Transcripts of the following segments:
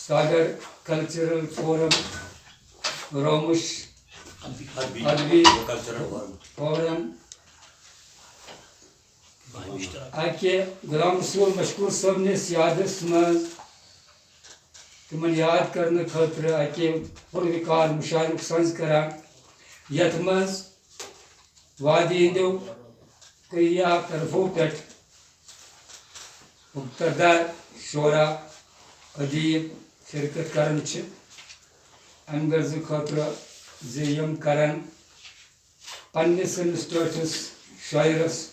Sagar Cultural Forum, Romush Advi Forum, Ake Ghulam Rasool Mashkoor Sab ne Siyadas Maz تمن یاد کرنے خاطر اکہ پروکار مشارک سنز کران یت مز وادی ہندو کیا طرفوں پہ مقتدہ شورا ادیب شرکت کران ام غرض خاطر زم کران پنس سٹیٹس شاعرس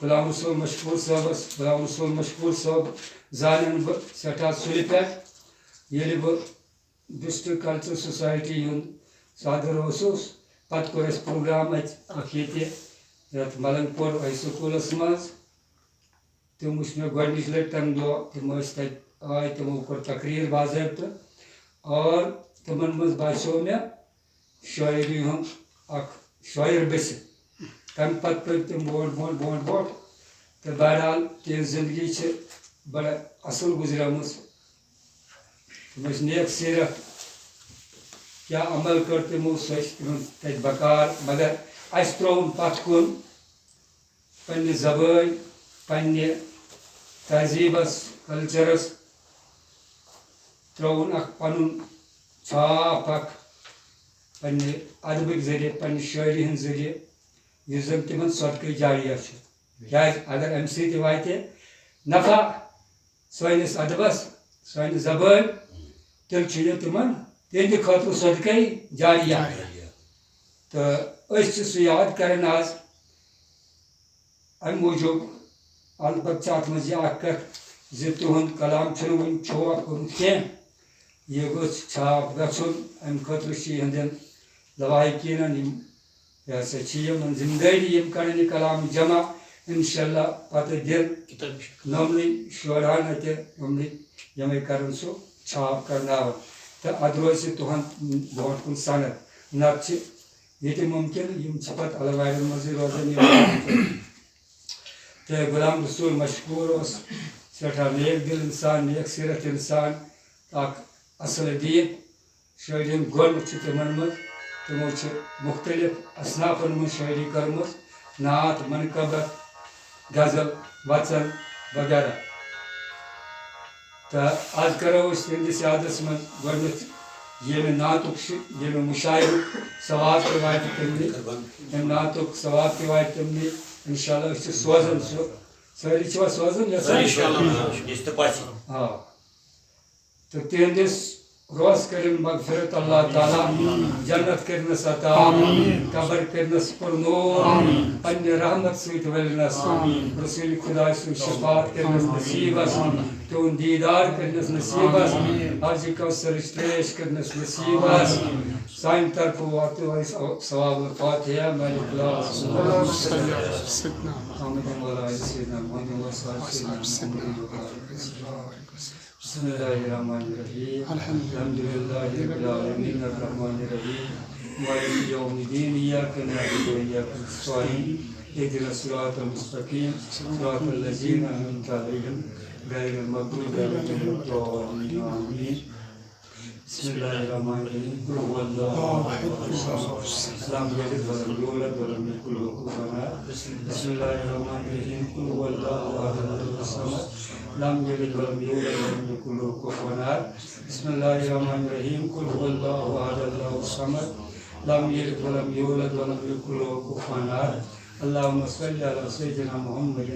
غلام رسول مشکور صٲبس غلام رسول مشکور صٲب زانن بہ سٹھا سُلہِ پٮ۪ٹھ ییٚلہِ بہٕ ڈسٹرک کلچر سوسائٹی ہُنٛد صدر اوسُس پتہٕ کوٚر اَسہِ پروگرام اَتہِ اکھ ییٚتہِ یتھ ملنگ پور ہاے سکوٗلس منٛز تِم وٕچھ مےٚ گۄڈنِچ لٹہِ تمہِ دۄہ تِم ٲسۍ تتہِ آے تِمو کوٚر تقریٖر باضٲبطہٕ اور تِمن منٛز باسیٚو مےٚ شٲعری ہُنٛد اکھ شٲعر بٔسِتھ تمہِ پتہٕ پٔکۍ تِم برونٛٹھ برونٛٹھ برونٛٹھ برونٛٹھ تہٕ بہرحال تِہنٛز زندگی چھِ بڑا اصل گزریمٕژ تِم ٲسۍ نیک سیرت کیٛاہ عمل کٔر تِمو سۄ چھِ تِمن تتہِ بکار مگر اَسہِ ترٛووُن پتھ کُن پننہِ زبٲنۍ پننہِ تہذیٖبس کلچرس ترٛووُن اکھ پنُن چھاپ اکھ پننہِ ادبٕکۍ ذٔریعہٕ پننہِ شٲعری ہٕنٛدۍ ذٔریعہٕ یُس زن تِمن صدقہٕ جاریہ چھُ کیٛازِ اگر امہِ سۭتۍ واتہِ نفع سٲنِس ادبس سانہِ زبٲنۍ تیٚلہِ چھُ یہِ تِمن تِہنٛدِ خٲطرٕ صدقے جاریہ تہٕ أسۍ چھِ سُہ یاد کران آز امہِ موٗجوٗب البتہ چھِ اتھ منٛز یہِ اکھ کتھ زِ تِہُنٛد کلام چھُنہٕ وُنہِ چھوپ کوٚرمُت کینٛہہ یہِ گوٚژھ چھاپ گژھُن امہِ خٲطرٕ چھِ یِہنٛدٮ۪ن لواحقیٖنن یِم یہِ ہسا چھِ یِمن ذمہٕ دٲری یِم کران یہِ کلام جمع انشاءاللہ پتہٕ دِن نوٚمنٕے شُرہن اتہِ نوٚمنٕے یِمے کرن سُہ چھاپ کرناوان تہٕ ادٕ روزِ تُہُنٛد برونٛٹھ کُن سند نتہٕ چھِ ییٚتہِ مُمکِن یِم چھِ پتہٕ الوارٮ۪ن منٛزٕے روزان تہٕ غلام رسول مشکور اوس سٮ۪ٹھاہ نیک دِل انسان نیک سیرت انسان اکھ اصل ادیٖب شٲعری ہُنٛد گۄڈ چھُ تِمن منٛز تِمو چھِ مختلف اصنافن منٛز شٲعری کٔرمٕژ نعت منقبت غزل وژن وغیرہ تہٕ آز کرو أسۍ تِہنٛدِس یادس منٛز گۄڈنیُک ییٚمہِ نعتُک چھُ ییٚمہِ مُشاعرُک ثواب تہِ واتہِ تِمنٕے ییٚمہِ نعتُک ثواب تہِ واتہِ تِمنٕے انشاءاللہ أسۍ چھِ سوزان سُہ سٲری چھِوا سوزان آ تہٕ تِہنٛدِس روس کٔرِن مغفرت اللہ تعالیٰ جنت کٔرنس عطا قبر کٔرنس پُرنوٗر پننہِ رحمت سۭتۍ ؤلنس رسوٗلِ خۄدا سُنٛد شفاعت کٔرنس نصیٖبس تِہُنٛد دیٖدار کٔرنس نصیٖبس حوضِ کوثرٕچ ترٛیش کٔرنس نصیٖبس سانہِ طرفہٕ واتو اَسہِ ثواب الفاتحہ مالِک بسم اللہ الرحمن الرحیم الحمد للہ رب العالمین الرحمن الرحیم مالک یوم الدین ایاک نعبد و ایاک نستعین اهدنا الصراط المستقیم صراط الذین انعمت علیہم غیر المغضوب علیہم ولا الضالین آمین بسم اللہ الرحمن الرحیم قل هو اللہ احد لم یلد ولم یولد ولم یکن له کفوا احد بسم اللہ الرحمن الرحیم قل هو اللہ احد الصمد لم یلد ولم یولد ولم یکن له کفوا احد بسم اللہ الرحمن الرحیم قل هو اللہ احد اللہ الصمد لم یلد ولم یولد ولم یکن له کفوا احد اللهم صل على سيدنا محمد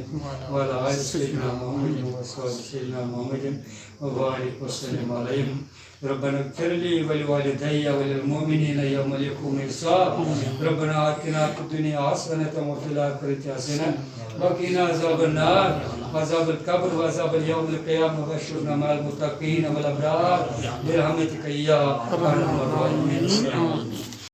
وعلى آل سيدنا محمد وصحبه سيدنا محمد وبارك وسلم عليهم ربنا اغفر لي ولوالدي وللمؤمنين يوم يقوم الحساب ربنا آتنا في الدنيا حسنة وفي الآخرة حسنة وقنا عذاب النار وعذاب القبر وعذاب اليوم القيامة وبشرنا مع المتقين والأبرار برحمتك يا أرحم الراحمين.